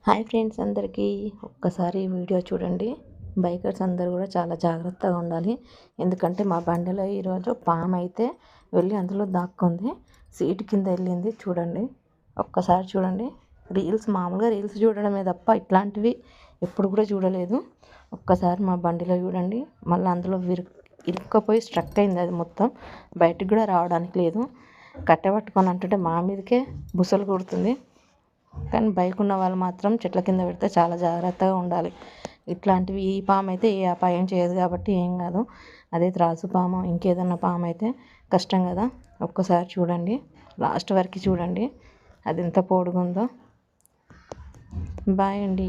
Hi friends, అందరికీ ఒక్కసారి ఈ వీడియో చూడండి. బైకర్స్ అందరూ కూడా చాలా జాగ్రత్తగా ఉండాలి. ఎందుకంటే మా బండిలో ఈరోజు పాము అయితే వెళ్ళి అందులో దాక్కుంది. సీటు కింద వెళ్ళింది. చూడండి, ఒక్కసారి చూడండి. మామూలుగా రీల్స్ చూడడమే తప్ప ఇట్లాంటివి ఎప్పుడు కూడా చూడలేదు. ఒక్కసారి మా బండిలో చూడండి. మళ్ళీ అందులో ఇరుక్కపోయి స్ట్రక్ అయింది. అది మొత్తం బయటికి కూడా రావడానికి లేదు. కట్టెపట్టుకొని అంటుంటే మా మీదకే బుసలు కొడుతుంది. కానీ బైక్ ఉన్న వాళ్ళు మాత్రం చెట్ల కింద పెడితే చాలా జాగ్రత్తగా ఉండాలి. ఇట్లాంటివి ఈ పాము అయితే ఏ అపాయం చేయదు కాబట్టి ఏం కాదు. అదే త్రాసు పాము ఇంకేదన్నా పాము అయితే కష్టం కదా. ఒక్కసారి చూడండి, లాస్ట్ వరకు చూడండి అది ఎంత పొడుగుందో. బాయ్ అండి.